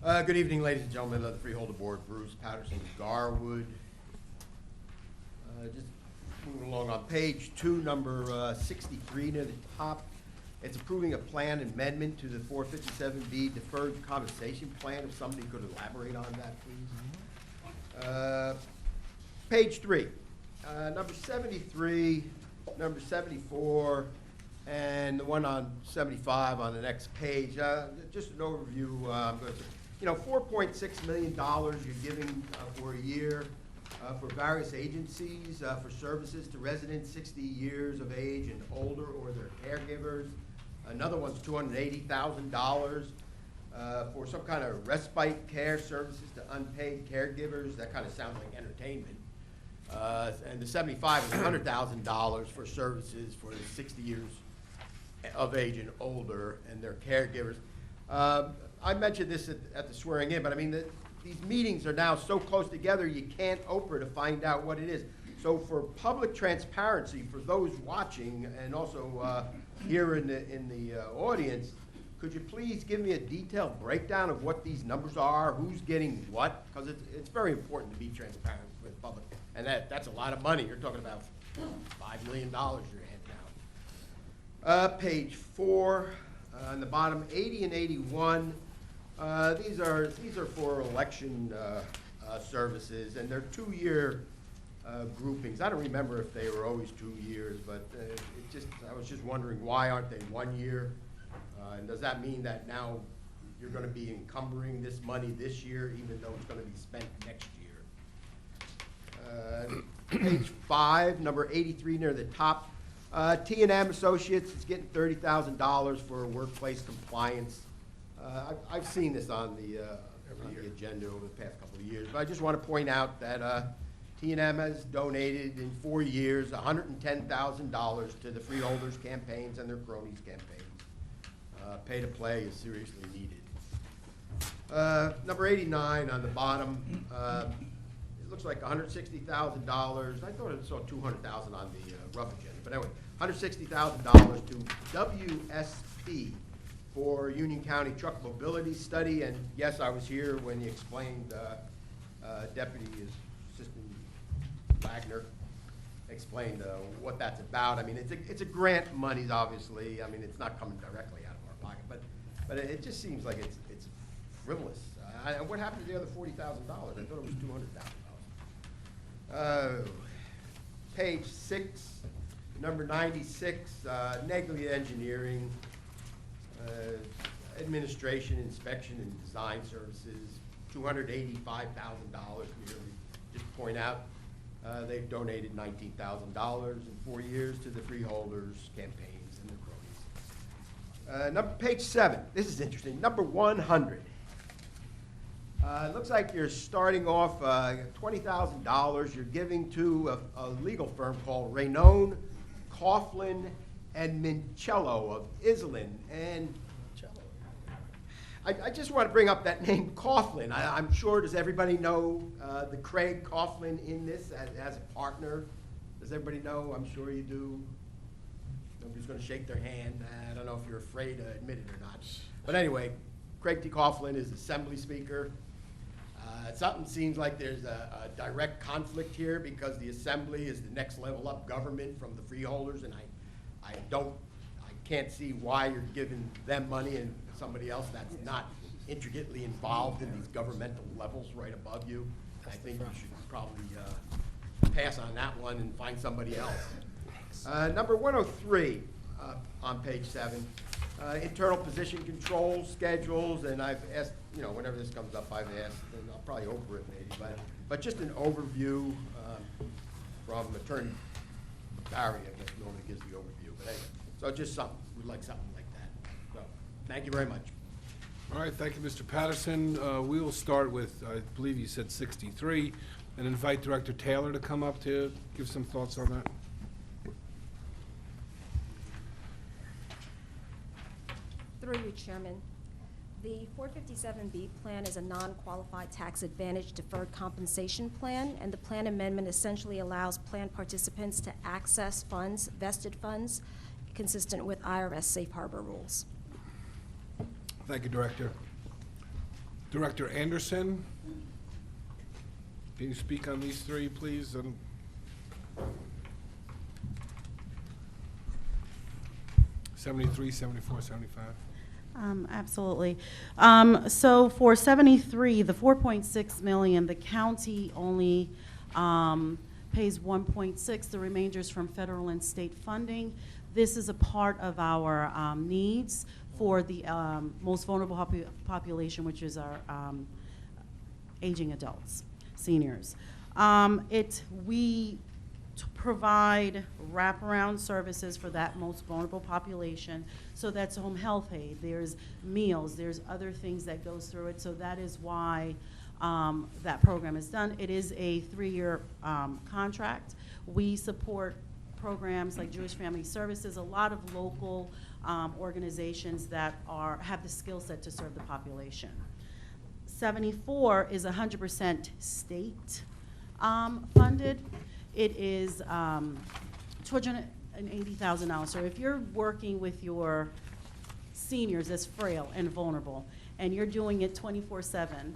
Good evening, ladies and gentlemen of the Freeholder Board. Bruce Paterson, Garwood. Just moving along on page 2, number 63 near the top. It's approving a plan amendment to the 457B deferred compensation plan. If somebody could elaborate on that, please. Page 3, number 73, number 74, and the one on 75 on the next page. Just an overview. I'm going to say, $4.6 million you're giving for a year for various agencies for services to residents 60 years of age and older or their caregivers. Another one's $280,000 for some kind of respite care services to unpaid caregivers. That kind of sounds like entertainment. And the 75 is $100,000 for services for the 60 years of age and older and their caregivers. I mentioned this at the swearing in, but I mean, these meetings are now so close together you can't open to find out what it is. So for public transparency, for those watching and also here in the audience, could you please give me a detailed breakdown of what these numbers are, who's getting what? Because it's very important to be transparent with the public. And that's a lot of money. You're talking about $5 million you're handing out. Page 4, on the bottom, 80 and 81. These are for election services, and they're 2-year groupings. I don't remember if they were always 2 years, but I was just wondering, why aren't they 1 year? And does that mean that now you're going to be encumbering this money this year, even though it's going to be spent next year? Page 5, number 83 near the top. T&M Associates is getting $30,000 for workplace compliance. I've seen this on the agenda over the past couple of years, but I just want to point out that T&M has donated in 4 years $110,000 to the Freeholders campaigns and their cronies campaigns. Pay to play is seriously needed. Number 89 on the bottom, it looks like $160,000. I thought I saw $200,000 on the rough agenda, but anyway, $160,000 to WSP for Union County Truck Mobility Study. And yes, I was here when you explained, Deputy Assistant Wagner explained what that's about. I mean, it's a grant monies, obviously. I mean, it's not coming directly out of our pocket, but it just seems like it's frivolous. What happened to the other $40,000? I thought it was $200,000. Page 6, number 96, Neglia Engineering, administration, inspection, and design services, $285,000 nearly. Just point out, they've donated $19,000 in 4 years to the Freeholders campaigns and the cronies. Page 7, this is interesting, number 100. It looks like you're starting off $20,000 you're giving to a legal firm called Raynone, Coughlin, and Mincello of Iselin. And I just want to bring up that name Coughlin. I'm sure, does everybody know the Craig Coughlin in this as a partner? Does everybody know? I'm sure you do. Nobody's going to shake their hand. I don't know if you're afraid to admit it or not. But anyway, Craig T. Coughlin is Assembly Speaker. Something seems like there's a direct conflict here because the Assembly is the next level up government from the Freeholders, and I can't see why you're giving them money and somebody else that's not intricately involved in these governmental levels right above you. I think you should probably pass on that one and find somebody else. Number 103 on page 7, internal position control schedules, and I've asked, whenever this comes up, I've asked, and I'll probably over it maybe, but just an overview from Attorney Barry, I guess normally gives the overview, but anyway, so just something, we'd like something like that. So, thank you very much. All right, thank you, Mr. Patterson. We will start with, I believe you said 63, and invite Director Taylor to come up to give some thoughts on that. Through you, Chairman. The 457B plan is a non-qualified tax advantage deferred compensation plan, and the plan amendment essentially allows plan participants to access funds, vested funds, consistent with IRS safe harbor rules. Thank you, Director. Director Anderson, can you speak on these three, please? 73, 74, 75. Absolutely. So for 73, the 4.6 million, the county only pays 1.6. The remainder is from federal and state funding. This is a part of our needs for the most vulnerable population, which is our aging adults, seniors. We provide wraparound services for that most vulnerable population. So that's home health aid, there's meals, there's other things that goes through it. So that is why that program is done. It is a 3-year contract. We support programs like Jewish Family Services, a lot of local organizations that have the skill set to serve the population. 74 is 100% state funded. It is $280,000. So if you're working with your seniors as frail and vulnerable, and you're doing it 24/7,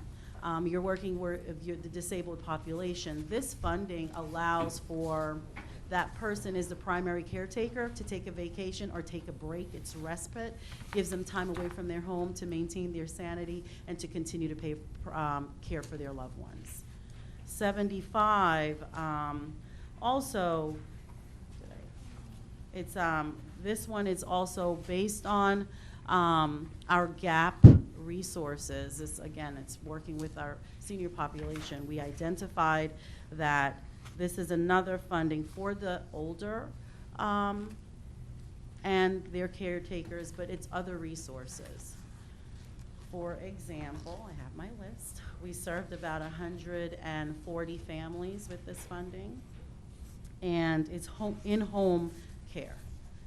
you're working with the disabled population, this funding allows for that person is the primary caretaker to take a vacation or take a break. It's respite, gives them time away from their home to maintain their sanity and to continue to pay care for their loved ones. 75, also, it's this one is also based on our gap resources. This, again, it's working with our senior population. We identified that this is another funding for the older and their caretakers, but it's other resources. For example, I have my list. We served about 140 families with this funding, and it's in-home care.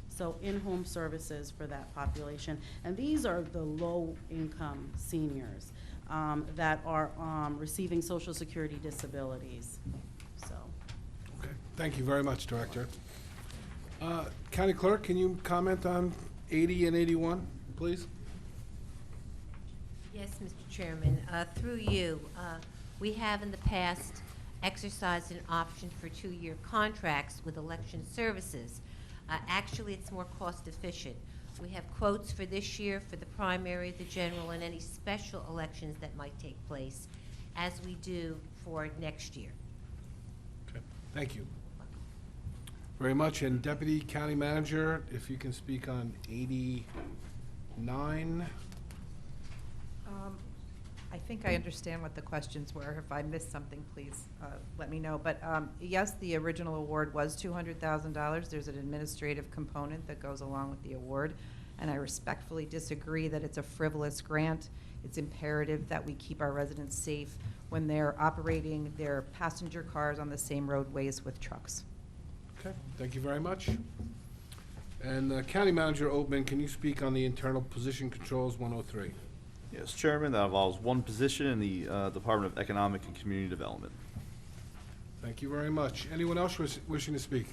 So in-home services for that population. And these are the low-income seniors that are receiving Social Security disabilities. So. Okay, thank you very much, Director. County Clerk, can you comment on 80 and 81, please? Yes, Mr. Chairman. Through you, we have in the past exercised an option for 2-year contracts with election services. Actually, it's more cost efficient. We have quotes for this year for the primary, the general, and any special elections that might take place, as we do for next year. Okay, thank you very much. And Deputy County Manager, if you can speak on 89. I think I understand what the questions were. If I missed something, please let me know. But yes, the original award was $200,000. There's an administrative component that goes along with the award, and I respectfully disagree that it's a frivolous grant. It's imperative that we keep our residents safe when they're operating their passenger cars on the same roadways with trucks. Okay, thank you very much. And County Manager Oatman, can you speak on the internal position controls 103? Yes, Chairman, that involves one position in the Department of Economic and Community Development. Thank you very much. Anyone else wishing to speak?